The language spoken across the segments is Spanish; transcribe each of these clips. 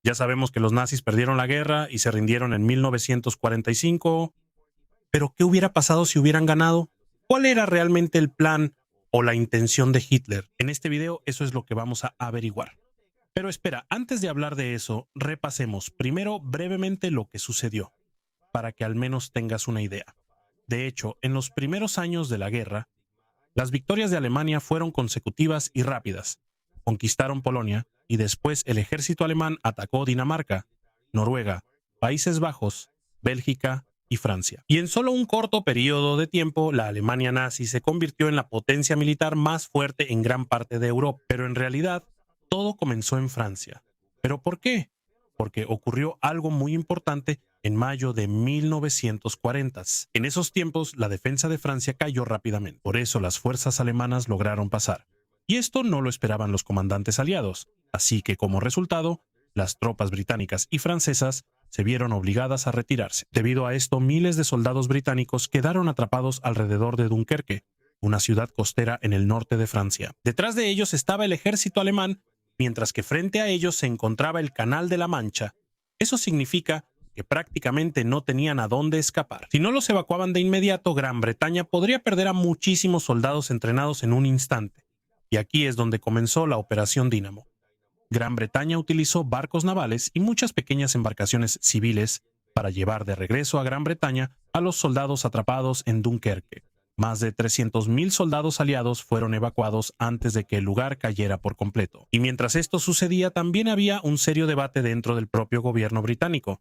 Ya sabemos que los nazis perdieron la guerra y se rindieron en 1945, pero ¿qué hubiera pasado si hubieran ganado? ¿Cuál era realmente el plan o la intención de Hitler? En este video eso es lo que vamos a averiguar. Pero espera, antes de hablar de eso, repasemos primero brevemente lo que sucedió, para que al menos tengas una idea. De hecho, en los primeros años de la guerra, las victorias de Alemania fueron consecutivas y rápidas. Conquistaron Polonia y después el ejército alemán atacó Dinamarca, Noruega, Países Bajos, Bélgica y Francia. Y en solo un corto periodo de tiempo, la Alemania nazi se convirtió en la potencia militar más fuerte en gran parte de Europa. Pero en realidad, todo comenzó en Francia. ¿Pero por qué? Porque ocurrió algo muy importante en mayo de 1940. En esos tiempos, la defensa de Francia cayó rápidamente. Por eso las fuerzas alemanas lograron pasar. Y esto no lo esperaban los comandantes aliados. Así que como resultado, las tropas británicas y francesas se vieron obligadas a retirarse. Debido a esto, miles de soldados británicos quedaron atrapados alrededor de Dunkerque, una ciudad costera en el norte de Francia. Detrás de ellos estaba el ejército alemán, mientras que frente a ellos se encontraba el Canal de la Mancha. Eso significa que prácticamente no tenían a dónde escapar. Si no los evacuaban de inmediato, Gran Bretaña podría perder a muchísimos soldados entrenados en un instante. Y aquí es donde comenzó la Operación Dínamo. Gran Bretaña utilizó barcos navales y muchas pequeñas embarcaciones civiles para llevar de regreso a Gran Bretaña a los soldados atrapados en Dunkerque. Más de 300.000 soldados aliados fueron evacuados antes de que el lugar cayera por completo. Y mientras esto sucedía, también había un serio debate dentro del propio gobierno británico.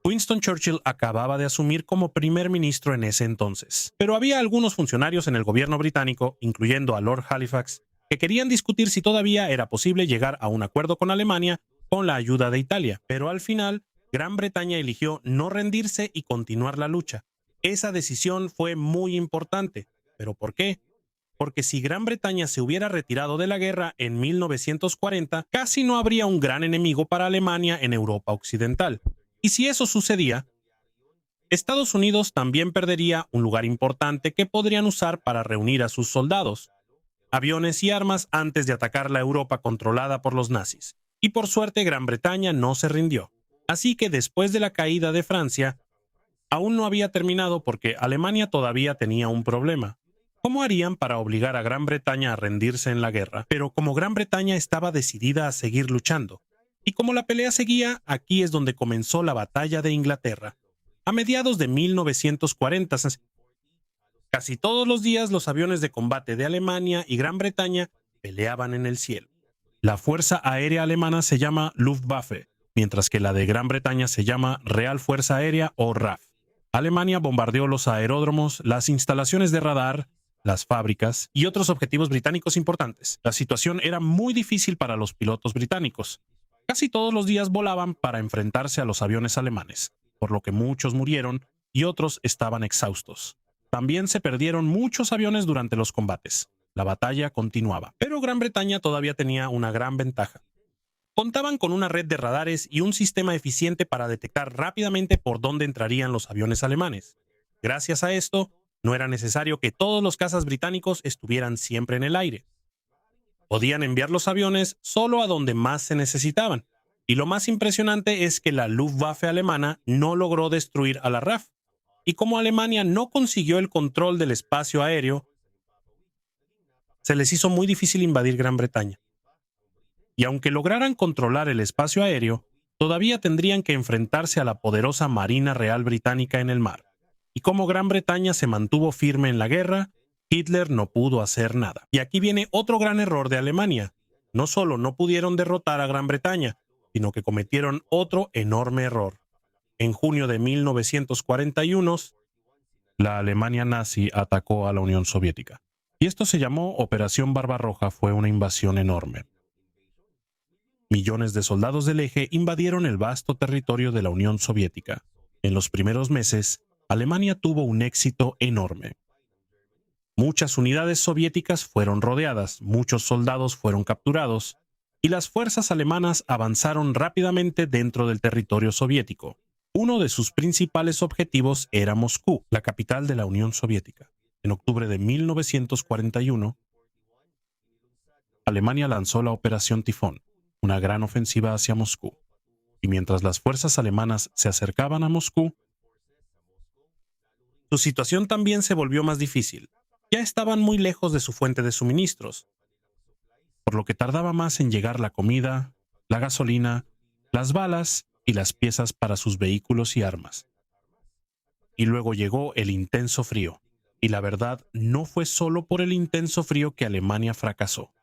Winston Churchill acababa de asumir como primer ministro en ese entonces. Pero había algunos funcionarios en el gobierno británico, incluyendo a Lord Halifax, que querían discutir si todavía era posible llegar a un acuerdo con Alemania con la ayuda de Italia. Pero al final, Gran Bretaña eligió no rendirse y continuar la lucha. Esa decisión fue muy importante. ¿Pero por qué? Porque si Gran Bretaña se hubiera retirado de la guerra en 1940, casi no habría un gran enemigo para Alemania en Europa Occidental. Y si eso sucedía, Estados Unidos también perdería un lugar importante que podrían usar para reunir a sus soldados, aviones y armas antes de atacar la Europa controlada por los nazis. Y por suerte Gran Bretaña no se rindió. Así que después de la caída de Francia, aún no había terminado porque Alemania todavía tenía un problema. ¿Cómo harían para obligar a Gran Bretaña a rendirse en la guerra? Pero como Gran Bretaña estaba decidida a seguir luchando, y como la pelea seguía, aquí es donde comenzó la batalla de Inglaterra. A mediados de 1940, casi todos los días los aviones de combate de Alemania y Gran Bretaña peleaban en el cielo. La Fuerza Aérea Alemana se llama Luftwaffe, mientras que la de Gran Bretaña se llama Real Fuerza Aérea o RAF. Alemania bombardeó los aeródromos, las instalaciones de radar, las fábricas y otros objetivos británicos importantes. La situación era muy difícil para los pilotos británicos. Casi todos los días volaban para enfrentarse a los aviones alemanes, por lo que muchos murieron y otros estaban exhaustos. También se perdieron muchos aviones durante los combates. La batalla continuaba, pero Gran Bretaña todavía tenía una gran ventaja. Contaban con una red de radares y un sistema eficiente para detectar rápidamente por dónde entrarían los aviones alemanes. Gracias a esto, no era necesario que todos los cazas británicos estuvieran siempre en el aire. Podían enviar los aviones solo a donde más se necesitaban. Y lo más impresionante es que la Luftwaffe alemana no logró destruir a la RAF. Y como Alemania no consiguió el control del espacio aéreo, se les hizo muy difícil invadir Gran Bretaña. Y aunque lograran controlar el espacio aéreo, todavía tendrían que enfrentarse a la poderosa Marina Real Británica en el mar. Y como Gran Bretaña se mantuvo firme en la guerra, Hitler no pudo hacer nada. Y aquí viene otro gran error de Alemania. No solo no pudieron derrotar a Gran Bretaña, sino que cometieron otro enorme error. En junio de 1941, la Alemania nazi atacó a la Unión Soviética. Y esto se llamó Operación Barbarroja. Fue una invasión enorme. Millones de soldados del eje invadieron el vasto territorio de la Unión Soviética. En los primeros meses, Alemania tuvo un éxito enorme. Muchas unidades soviéticas fueron rodeadas, muchos soldados fueron capturados, y las fuerzas alemanas avanzaron rápidamente dentro del territorio soviético. Uno de sus principales objetivos era Moscú, la capital de la Unión Soviética. En octubre de 1941, Alemania lanzó la Operación Tifón, una gran ofensiva hacia Moscú. y mientras las fuerzas alemanas se acercaban a Moscú, su situación también se volvió más difícil. Ya estaban muy lejos de su fuente de suministros, por lo que tardaba más en llegar la comida, la gasolina, las balas y las piezas para sus vehículos y armas. Y luego llegó el intenso frío. Y la verdad, no fue solo por el intenso frío que Alemania fracasó.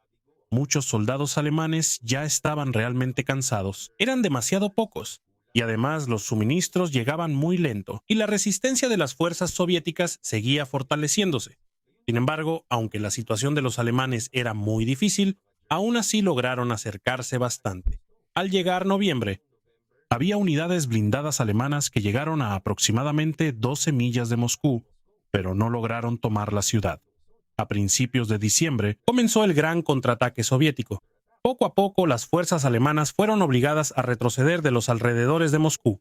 Muchos soldados alemanes ya estaban realmente cansados. Eran demasiado pocos. Y además los suministros llegaban muy lento. Y la resistencia de las fuerzas soviéticas seguía fortaleciéndose. Sin embargo, aunque la situación de los alemanes era muy difícil, aún así lograron acercarse bastante. Al llegar noviembre, había unidades blindadas alemanas que llegaron a aproximadamente 12 millas de Moscú, pero no lograron tomar la ciudad. A principios de diciembre comenzó el gran contraataque soviético. Poco a poco las fuerzas alemanas fueron obligadas a retroceder de los alrededores de Moscú.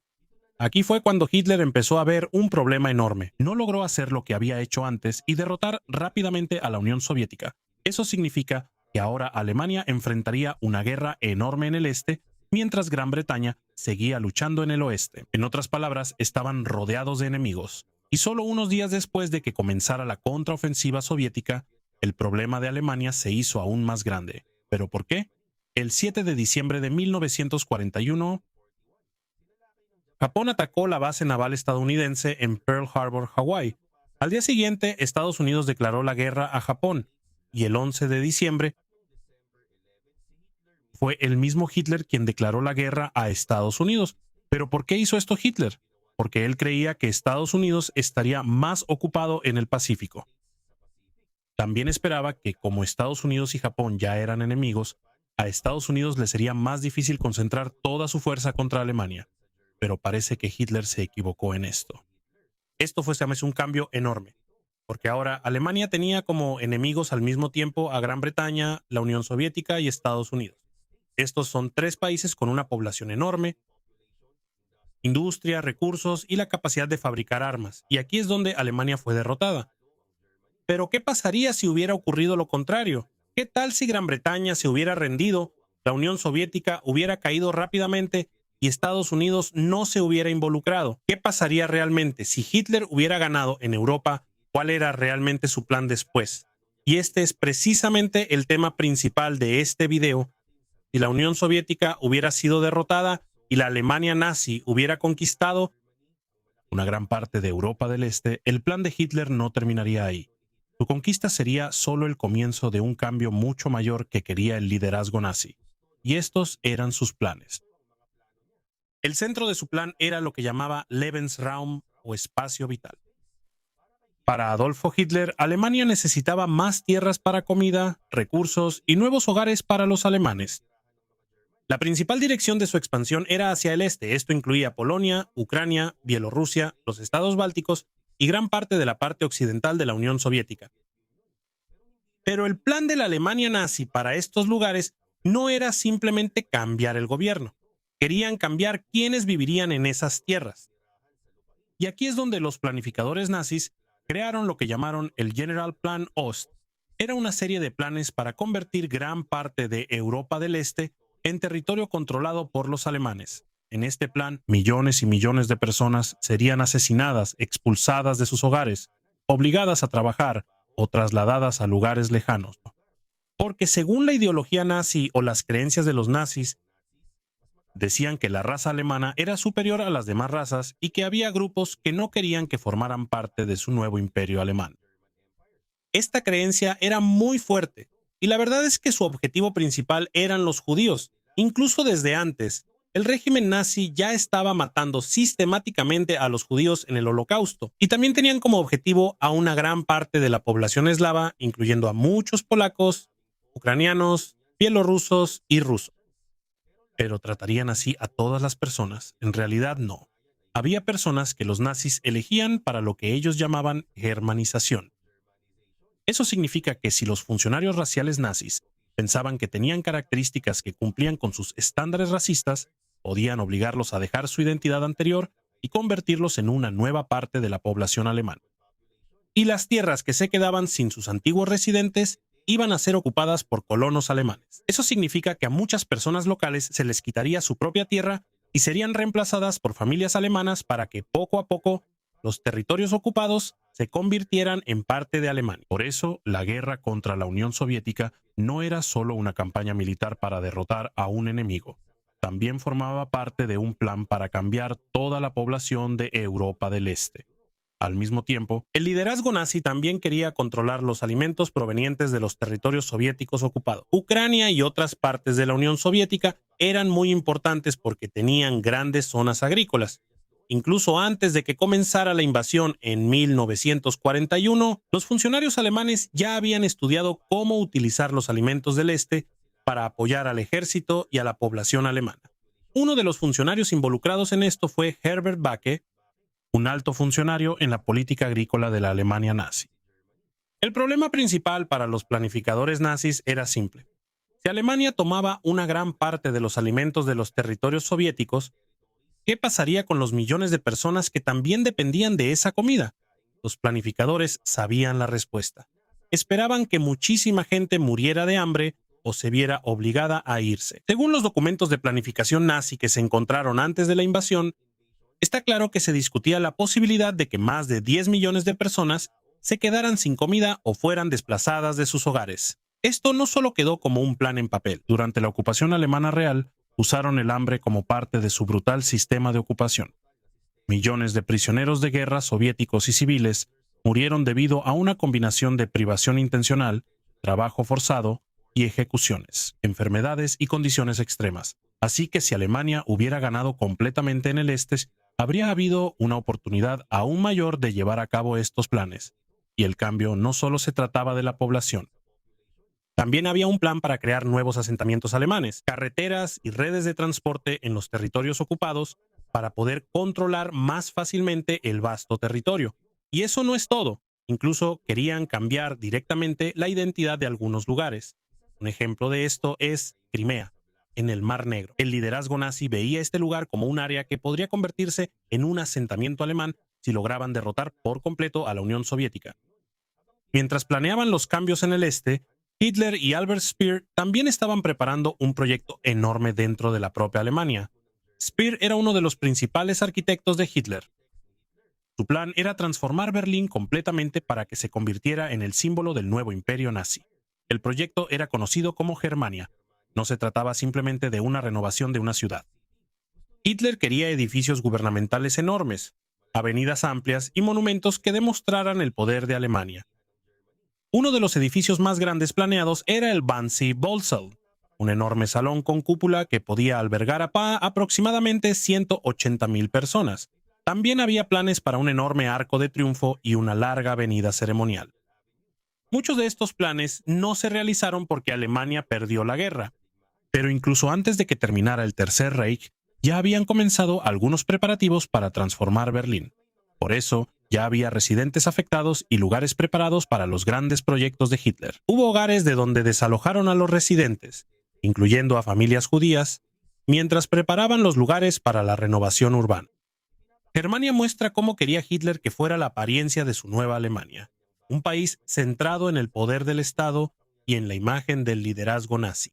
Aquí fue cuando Hitler empezó a ver un problema enorme. No logró hacer lo que había hecho antes y derrotar rápidamente a la Unión Soviética. Eso significa que ahora Alemania enfrentaría una guerra enorme en el este, mientras Gran Bretaña seguía luchando en el oeste. En otras palabras, estaban rodeados de enemigos. Y solo unos días después de que comenzara la contraofensiva soviética, el problema de Alemania se hizo aún más grande. ¿Pero por qué? El 7 de diciembre de 1941, Japón atacó la base naval estadounidense en Pearl Harbor, Hawái. Al día siguiente, Estados Unidos declaró la guerra a Japón, y el 11 de diciembre fue el mismo Hitler quien declaró la guerra a Estados Unidos. ¿Pero por qué hizo esto Hitler? Porque él creía que Estados Unidos estaría más ocupado en el Pacífico. También esperaba que, como Estados Unidos y Japón ya eran enemigos, a Estados Unidos le sería más difícil concentrar toda su fuerza contra Alemania. Pero parece que Hitler se equivocó en esto. Esto fue, se me hace un cambio enorme, porque ahora Alemania tenía como enemigos al mismo tiempo a Gran Bretaña, la Unión Soviética y Estados Unidos. Estos son tres países con una población enorme, industria, recursos y la capacidad de fabricar armas. Y aquí es donde Alemania fue derrotada. Pero ¿qué pasaría si hubiera ocurrido lo contrario? ¿Qué tal si Gran Bretaña se hubiera rendido, la Unión Soviética hubiera caído rápidamente y Estados Unidos no se hubiera involucrado? ¿Qué pasaría realmente si Hitler hubiera ganado en Europa? ¿Cuál era realmente su plan después? Y este es precisamente el tema principal de este video. Si la Unión Soviética hubiera sido derrotada y la Alemania nazi hubiera conquistado una gran parte de Europa del Este, el plan de Hitler no terminaría ahí. Su conquista sería solo el comienzo de un cambio mucho mayor que quería el liderazgo nazi. Y estos eran sus planes. El centro de su plan era lo que llamaba Lebensraum o espacio vital. Para Adolfo Hitler, Alemania necesitaba más tierras para comida, recursos y nuevos hogares para los alemanes. La principal dirección de su expansión era hacia el este. Esto incluía Polonia, Ucrania, Bielorrusia, los estados bálticos y gran parte de la parte occidental de la Unión Soviética. Pero el plan de la Alemania nazi para estos lugares no era simplemente cambiar el gobierno. Querían cambiar quiénes vivirían en esas tierras. Y aquí es donde los planificadores nazis crearon lo que llamaron el General Plan Ost. Era una serie de planes para convertir gran parte de Europa del Este en territorio controlado por los alemanes. En este plan, millones y millones de personas serían asesinadas, expulsadas de sus hogares, obligadas a trabajar o trasladadas a lugares lejanos. Porque según la ideología nazi o las creencias de los nazis, decían que la raza alemana era superior a las demás razas y que había grupos que no querían que formaran parte de su nuevo imperio alemán. Esta creencia era muy fuerte, y la verdad es que su objetivo principal eran los judíos. Incluso desde antes, el régimen nazi ya estaba matando sistemáticamente a los judíos en el Holocausto, y también tenían como objetivo a una gran parte de la población eslava, incluyendo a muchos polacos, ucranianos, bielorrusos y rusos. Pero tratarían así a todas las personas. En realidad no. Había personas que los nazis elegían para lo que ellos llamaban germanización. Eso significa que si los funcionarios raciales nazis pensaban que tenían características que cumplían con sus estándares racistas, podían obligarlos a dejar su identidad anterior y convertirlos en una nueva parte de la población alemana. Y las tierras que se quedaban sin sus antiguos residentes iban a ser ocupadas por colonos alemanes. Eso significa que a muchas personas locales se les quitaría su propia tierra y serían reemplazadas por familias alemanas para que poco a poco los territorios ocupados se convirtieran en parte de Alemania. Por eso, la guerra contra la Unión Soviética no era solo una campaña militar para derrotar a un enemigo. También formaba parte de un plan para cambiar toda la población de Europa del Este. Al mismo tiempo, el liderazgo nazi también quería controlar los alimentos provenientes de los territorios soviéticos ocupados. Ucrania y otras partes de la Unión Soviética eran muy importantes porque tenían grandes zonas agrícolas. Incluso antes de que comenzara la invasión en 1941, los funcionarios alemanes ya habían estudiado cómo utilizar los alimentos del este para apoyar al ejército y a la población alemana. Uno de los funcionarios involucrados en esto fue Herbert Backe, un alto funcionario en la política agrícola de la Alemania nazi. El problema principal para los planificadores nazis era simple. Si Alemania tomaba una gran parte de los alimentos de los territorios soviéticos, ¿qué pasaría con los millones de personas que también dependían de esa comida? Los planificadores sabían la respuesta. Esperaban que muchísima gente muriera de hambre o se viera obligada a irse. Según los documentos de planificación nazi que se encontraron antes de la invasión, está claro que se discutía la posibilidad de que más de 10 millones de personas se quedaran sin comida o fueran desplazadas de sus hogares. Esto no solo quedó como un plan en papel. Durante la ocupación alemana real, usaron el hambre como parte de su brutal sistema de ocupación. Millones de prisioneros de guerra soviéticos y civiles murieron debido a una combinación de privación intencional, trabajo forzado y ejecuciones, enfermedades y condiciones extremas. Así que si Alemania hubiera ganado completamente en el este, habría habido una oportunidad aún mayor de llevar a cabo estos planes. Y el cambio no solo se trataba de la población. También había un plan para crear nuevos asentamientos alemanes, carreteras y redes de transporte en los territorios ocupados para poder controlar más fácilmente el vasto territorio. Y eso no es todo. Incluso querían cambiar directamente la identidad de algunos lugares. Un ejemplo de esto es Crimea, en el Mar Negro. El liderazgo nazi veía este lugar como un área que podría convertirse en un asentamiento alemán si lograban derrotar por completo a la Unión Soviética. Mientras planeaban los cambios en el este, Hitler y Albert Speer también estaban preparando un proyecto enorme dentro de la propia Alemania. Speer era uno de los principales arquitectos de Hitler. Su plan era transformar Berlín completamente para que se convirtiera en el símbolo del nuevo imperio nazi. El proyecto era conocido como Germania. No se trataba simplemente de una renovación de una ciudad. Hitler quería edificios gubernamentales enormes, avenidas amplias y monumentos que demostraran el poder de Alemania. Uno de los edificios más grandes planeados era el Wannsee-Vollsaal, un enorme salón con cúpula que podía albergar a aproximadamente 180,000 personas. También había planes para un enorme arco de triunfo y una larga avenida ceremonial. Muchos de estos planes no se realizaron porque Alemania perdió la guerra, pero incluso antes de que terminara el Tercer Reich, ya habían comenzado algunos preparativos para transformar Berlín. Por eso, ya había residentes afectados y lugares preparados para los grandes proyectos de Hitler. Hubo hogares de donde desalojaron a los residentes, incluyendo a familias judías, mientras preparaban los lugares para la renovación urbana. Germania muestra cómo quería Hitler que fuera la apariencia de su nueva Alemania, un país centrado en el poder del Estado y en la imagen del liderazgo nazi.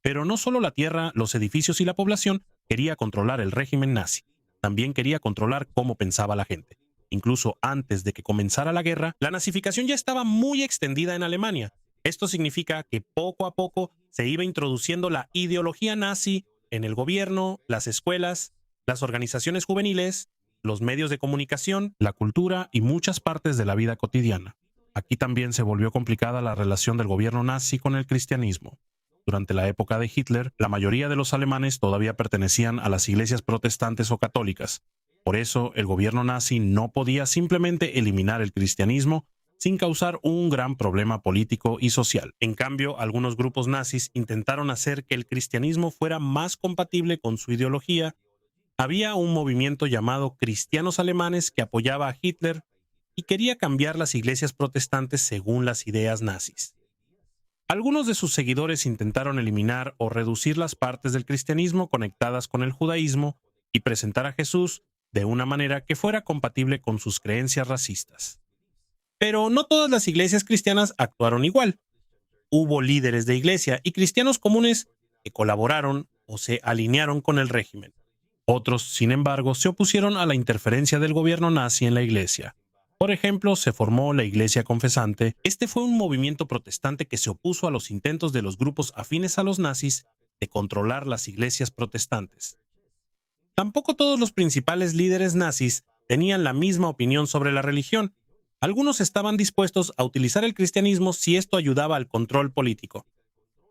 Pero no solo la tierra, los edificios y la población quería controlar el régimen nazi, también quería controlar cómo pensaba la gente. Incluso antes de que comenzara la guerra, la nazificación ya estaba muy extendida en Alemania. Esto significa que poco a poco se iba introduciendo la ideología nazi en el gobierno, las escuelas, las organizaciones juveniles, los medios de comunicación, la cultura y muchas partes de la vida cotidiana. Aquí también se volvió complicada la relación del gobierno nazi con el cristianismo. Durante la época de Hitler, la mayoría de los alemanes todavía pertenecían a las iglesias protestantes o católicas. Por eso, el gobierno nazi no podía simplemente eliminar el cristianismo sin causar un gran problema político y social. En cambio, algunos grupos nazis intentaron hacer que el cristianismo fuera más compatible con su ideología. Había un movimiento llamado Cristianos Alemanes que apoyaba a Hitler y quería cambiar las iglesias protestantes según las ideas nazis. Algunos de sus seguidores intentaron eliminar o reducir las partes del cristianismo conectadas con el judaísmo y presentar a Jesús de una manera que fuera compatible con sus creencias racistas. Pero no todas las iglesias cristianas actuaron igual. Hubo líderes de iglesia y cristianos comunes que colaboraron o se alinearon con el régimen. Otros, sin embargo, se opusieron a la interferencia del gobierno nazi en la Iglesia. Por ejemplo, se formó la Iglesia Confesante. Este fue un movimiento protestante que se opuso a los intentos de los grupos afines a los nazis de controlar las iglesias protestantes. Tampoco todos los principales líderes nazis tenían la misma opinión sobre la religión. Algunos estaban dispuestos a utilizar el cristianismo si esto ayudaba al control político.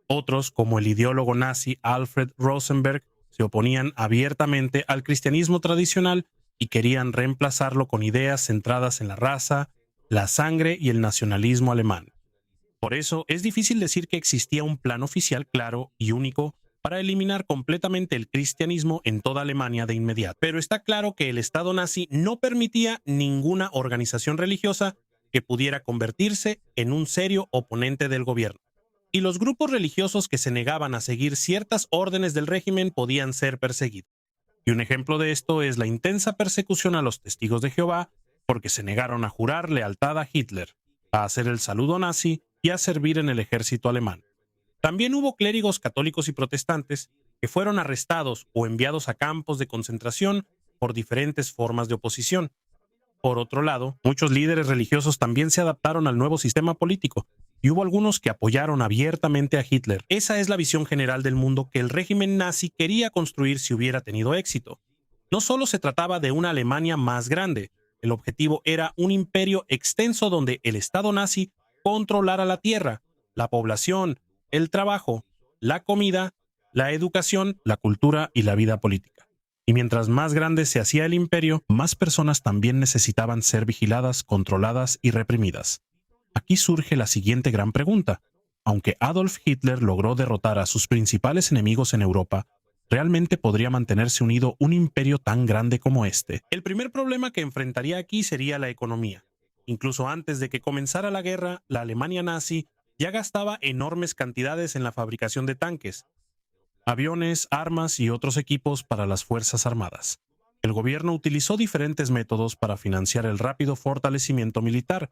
Otros, como el ideólogo nazi Alfred Rosenberg, se oponían abiertamente al cristianismo tradicional y querían reemplazarlo con ideas centradas en la raza, la sangre y el nacionalismo alemán. Por eso, es difícil decir que existía un plan oficial claro y único para eliminar completamente el cristianismo en toda Alemania de inmediato. Pero está claro que el Estado nazi no permitía ninguna organización religiosa que pudiera convertirse en un serio oponente del gobierno. Y los grupos religiosos que se negaban a seguir ciertas órdenes del régimen podían ser perseguidos. Y un ejemplo de esto es la intensa persecución a los testigos de Jehová porque se negaron a jurar lealtad a Hitler, a hacer el saludo nazi y a servir en el ejército alemán. También hubo clérigos católicos y protestantes que fueron arrestados o enviados a campos de concentración por diferentes formas de oposición. Por otro lado, muchos líderes religiosos también se adaptaron al nuevo sistema político, y hubo algunos que apoyaron abiertamente a Hitler. Esa es la visión general del mundo que el régimen nazi quería construir si hubiera tenido éxito. No solo se trataba de una Alemania más grande, el objetivo era un imperio extenso donde el Estado nazi controlara la tierra, la población, el trabajo, la comida, la educación, la cultura y la vida política. Y mientras más grande se hacía el imperio, más personas también necesitaban ser vigiladas, controladas y reprimidas. Aquí surge la siguiente gran pregunta. Aunque Adolf Hitler logró derrotar a sus principales enemigos en Europa, ¿realmente podría mantenerse unido un imperio tan grande como este? El primer problema que enfrentaría aquí sería la economía. Incluso antes de que comenzara la guerra, la Alemania nazi ya gastaba enormes cantidades en la fabricación de tanques, aviones, armas y otros equipos para las Fuerzas Armadas. El gobierno utilizó diferentes métodos para financiar el rápido fortalecimiento militar,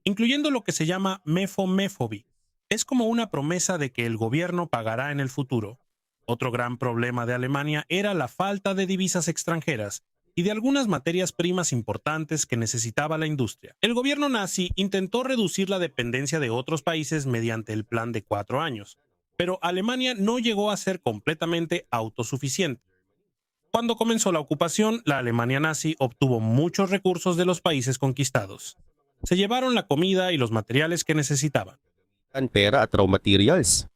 incluyendo lo que se llama Mefo-Mefobi. Es como una promesa de que el gobierno pagará en el futuro. Otro gran problema de Alemania era la falta de divisas extranjeras y de algunas materias primas importantes que necesitaba la industria. El gobierno nazi intentó reducir la dependencia de otros países mediante el Plan de 4 años, pero Alemania no llegó a ser completamente autosuficiente. Cuando comenzó la ocupación, la Alemania nazi obtuvo muchos recursos de los países conquistados. Se llevaron la comida y los materiales que necesitaban. Pera at raw materials.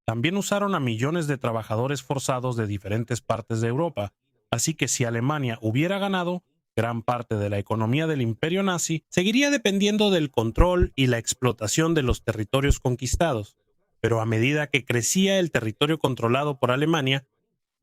También usaron a millones de trabajadores forzados de diferentes partes de Europa, así que si Alemania hubiera ganado, gran parte de la economía del imperio nazi seguiría dependiendo del control y la explotación de los territorios conquistados. Pero a medida que crecía el territorio controlado por Alemania,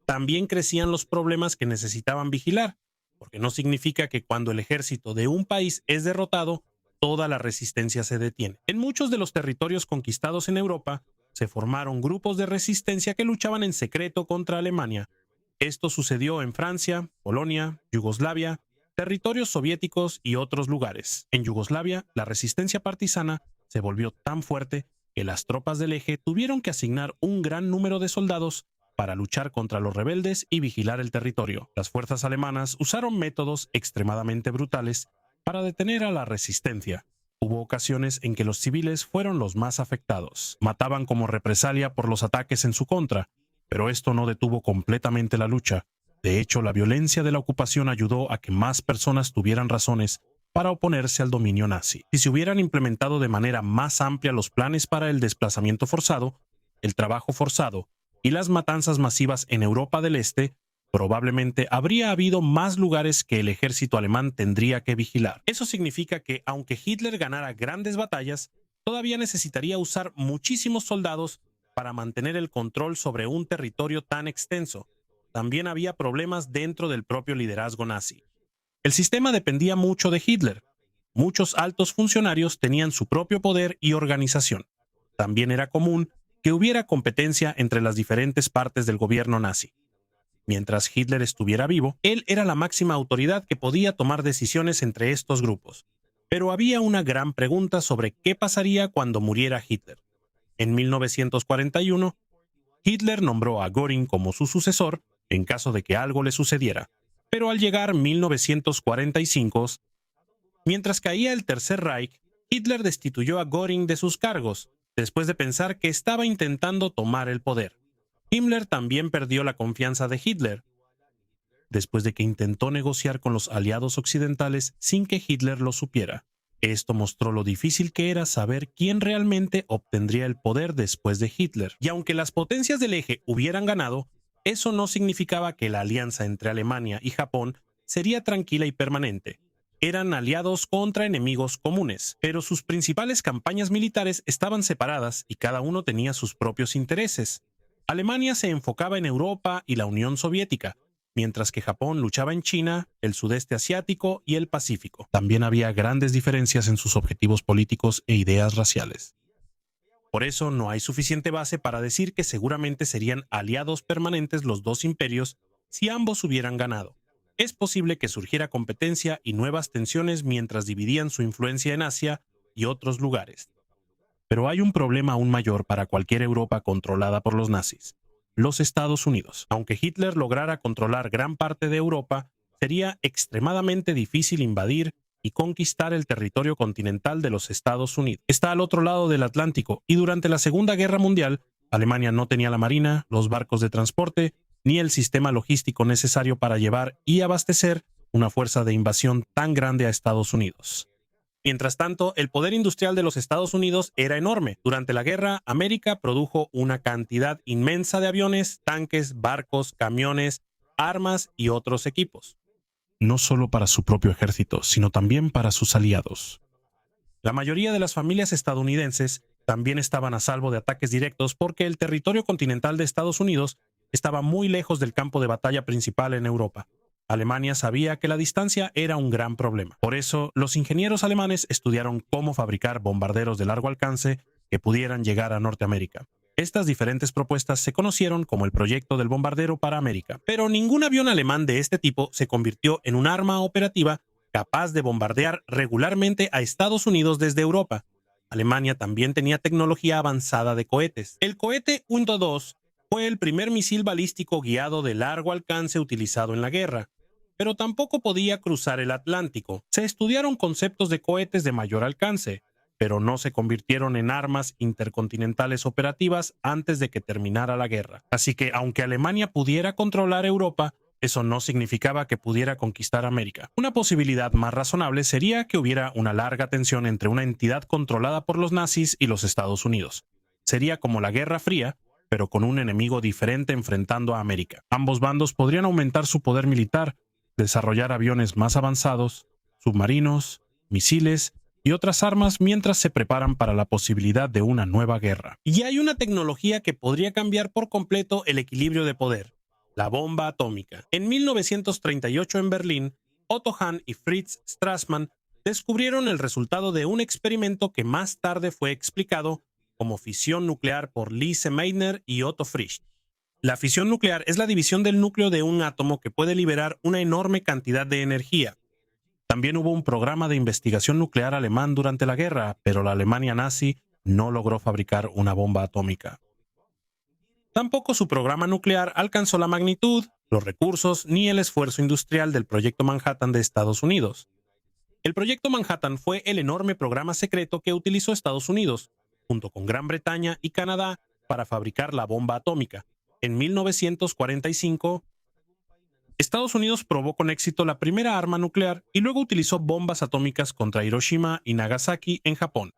también crecían los problemas que necesitaban vigilar, porque no significa que cuando el ejército de un país es derrotado, toda la resistencia se detiene. En muchos de los territorios conquistados en Europa, se formaron grupos de resistencia que luchaban en secreto contra Alemania. Esto sucedió en Francia, Polonia, Yugoslavia, territorios soviéticos y otros lugares. En Yugoslavia, la resistencia partisana se volvió tan fuerte que las tropas del eje tuvieron que asignar un gran número de soldados para luchar contra los rebeldes y vigilar el territorio. Las fuerzas alemanas usaron métodos extremadamente brutales para detener a la resistencia. Hubo ocasiones en que los civiles fueron los más afectados. Mataban como represalia por los ataques en su contra, pero esto no detuvo completamente la lucha. De hecho, la violencia de la ocupación ayudó a que más personas tuvieran razones para oponerse al dominio nazi. Si se hubieran implementado de manera más amplia los planes para el desplazamiento forzado, el trabajo forzado y las matanzas masivas en Europa del Este, probablemente habría habido más lugares que el ejército alemán tendría que vigilar. Eso significa que, aunque Hitler ganara grandes batallas, todavía necesitaría usar muchísimos soldados para mantener el control sobre un territorio tan extenso. También había problemas dentro del propio liderazgo nazi. El sistema dependía mucho de Hitler. Muchos altos funcionarios tenían su propio poder y organización. También era común que hubiera competencia entre las diferentes partes del gobierno nazi. Mientras Hitler estuviera vivo, él era la máxima autoridad que podía tomar decisiones entre estos grupos. Pero había una gran pregunta sobre qué pasaría cuando muriera Hitler. En 1941, Hitler nombró a Göring como su sucesor en caso de que algo le sucediera. Pero al llegar 1945, mientras caía el Tercer Reich, Hitler destituyó a Göring de sus cargos, después de pensar que estaba intentando tomar el poder. Himmler también perdió la confianza de Hitler, después de que intentó negociar con los aliados occidentales sin que Hitler lo supiera. Esto mostró lo difícil que era saber quién realmente obtendría el poder después de Hitler. Y aunque las potencias del eje hubieran ganado, eso no significaba que la alianza entre Alemania y Japón sería tranquila y permanente. Eran aliados contra enemigos comunes, pero sus principales campañas militares estaban separadas y cada uno tenía sus propios intereses. Alemania se enfocaba en Europa y la Unión Soviética, mientras que Japón luchaba en China, el sudeste asiático y el Pacífico. También había grandes diferencias en sus objetivos políticos e ideas raciales. Por eso no hay suficiente base para decir que seguramente serían aliados permanentes los dos imperios si ambos hubieran ganado. Es posible que surgiera competencia y nuevas tensiones mientras dividían su influencia en Asia y otros lugares. Pero hay un problema aún mayor para cualquier Europa controlada por los nazis: los Estados Unidos. Aunque Hitler lograra controlar gran parte de Europa, sería extremadamente difícil invadir y conquistar el territorio continental de los Estados Unidos. Está al otro lado del Atlántico y durante la Segunda Guerra Mundial, Alemania no tenía la marina, los barcos de transporte, ni el sistema logístico necesario para llevar y abastecer una fuerza de invasión tan grande a Estados Unidos. Mientras tanto, el poder industrial de los Estados Unidos era enorme. Durante la guerra, América produjo una cantidad inmensa de aviones, tanques, barcos, camiones, armas y otros equipos. No solo para su propio ejército, sino también para sus aliados. La mayoría de las familias estadounidenses también estaban a salvo de ataques directos porque el territorio continental de Estados Unidos estaba muy lejos del campo de batalla principal en Europa. Alemania sabía que la distancia era un gran problema. Por eso, los ingenieros alemanes estudiaron cómo fabricar bombarderos de largo alcance que pudieran llegar a Norteamérica. Estas diferentes propuestas se conocieron como el proyecto del bombardero para América. Pero ningún avión alemán de este tipo se convirtió en un arma operativa capaz de bombardear regularmente a Estados Unidos desde Europa. Alemania también tenía tecnología avanzada de cohetes. El cohete U-2 fue el primer misil balístico guiado de largo alcance utilizado en la guerra, pero tampoco podía cruzar el Atlántico. Se estudiaron conceptos de cohetes de mayor alcance, pero no se convirtieron en armas intercontinentales operativas antes de que terminara la guerra. Así que, aunque Alemania pudiera controlar Europa, eso no significaba que pudiera conquistar América. Una posibilidad más razonable sería que hubiera una larga tensión entre una entidad controlada por los nazis y los Estados Unidos. Sería como la Guerra Fría, pero con un enemigo diferente enfrentando a América. Ambos bandos podrían aumentar su poder militar, desarrollar aviones más avanzados, submarinos, misiles y otras armas mientras se preparan para la posibilidad de una nueva guerra. Y hay una tecnología que podría cambiar por completo el equilibrio de poder: la bomba atómica. En 1938 en Berlín, Otto Hahn y Fritz Strassmann descubrieron el resultado de un experimento que más tarde fue explicado como fisión nuclear por Lise Meitner y Otto Frisch. La fisión nuclear es la división del núcleo de un átomo que puede liberar una enorme cantidad de energía. También hubo un programa de investigación nuclear alemán durante la guerra, pero la Alemania nazi no logró fabricar una bomba atómica. Tampoco su programa nuclear alcanzó la magnitud, los recursos ni el esfuerzo industrial del Proyecto Manhattan de Estados Unidos. El Proyecto Manhattan fue el enorme programa secreto que utilizó Estados Unidos, junto con Gran Bretaña y Canadá, para fabricar la bomba atómica. En 1945, Estados Unidos probó con éxito la primera arma nuclear y luego utilizó bombas atómicas contra Hiroshima y Nagasaki en Japón.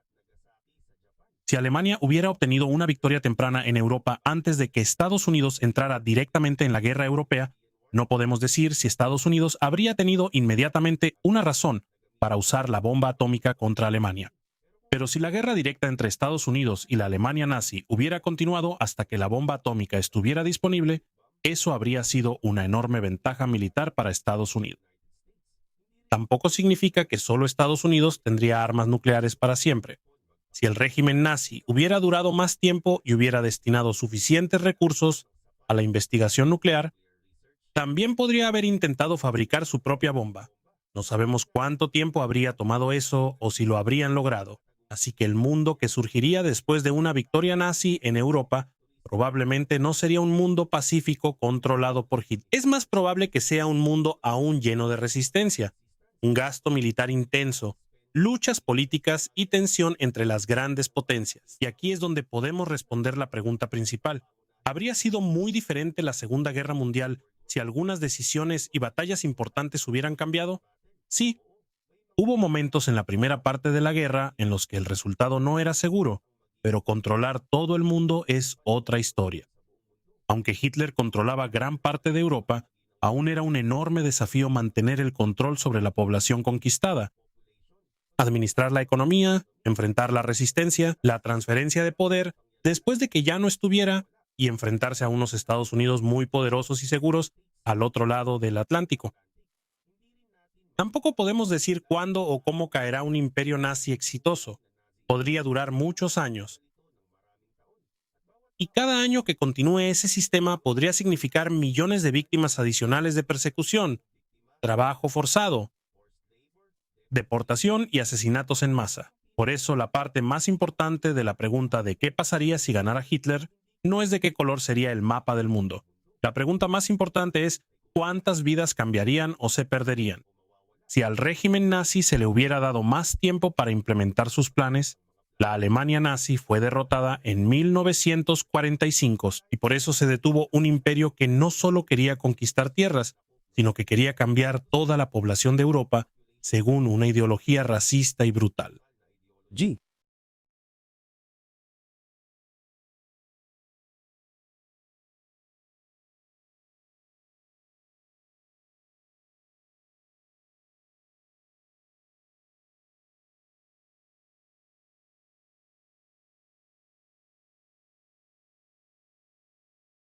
Si Alemania hubiera obtenido una victoria temprana en Europa antes de que Estados Unidos entrara directamente en la guerra europea, no podemos decir si Estados Unidos habría tenido inmediatamente una razón para usar la bomba atómica contra Alemania. Pero si la guerra directa entre Estados Unidos y la Alemania nazi hubiera continuado hasta que la bomba atómica estuviera disponible, eso habría sido una enorme ventaja militar para Estados Unidos. Tampoco significa que solo Estados Unidos tendría armas nucleares para siempre. Si el régimen nazi hubiera durado más tiempo y hubiera destinado suficientes recursos a la investigación nuclear, también podría haber intentado fabricar su propia bomba. No sabemos cuánto tiempo habría tomado eso o si lo habrían logrado. Así que el mundo que surgiría después de una victoria nazi en Europa probablemente no sería un mundo pacífico controlado por Hitler. Es más probable que sea un mundo aún lleno de resistencia, un gasto militar intenso, luchas políticas y tensión entre las grandes potencias. Y aquí es donde podemos responder la pregunta principal. ¿Habría sido muy diferente la Segunda Guerra Mundial si algunas decisiones y batallas importantes hubieran cambiado? Sí. Hubo momentos en la primera parte de la guerra en los que el resultado no era seguro, pero controlar todo el mundo es otra historia. Aunque Hitler controlaba gran parte de Europa, aún era un enorme desafío mantener el control sobre la población conquistada. Administrar la economía, enfrentar la resistencia, la transferencia de poder, después de que ya no estuviera, y enfrentarse a unos Estados Unidos muy poderosos y seguros al otro lado del Atlántico. Tampoco podemos decir cuándo o cómo caerá un imperio nazi exitoso. Podría durar muchos años. Y cada año que continúe ese sistema podría significar millones de víctimas adicionales de persecución, trabajo forzado, deportación y asesinatos en masa. Por eso la parte más importante de la pregunta de qué pasaría si ganara Hitler no es de qué color sería el mapa del mundo. La pregunta más importante es cuántas vidas cambiarían o se perderían. Si al régimen nazi se le hubiera dado más tiempo para implementar sus planes, la Alemania nazi fue derrotada en 1945 y por eso se detuvo un imperio que no solo quería conquistar tierras, sino que quería cambiar toda la población de Europa según una ideología racista y brutal. G.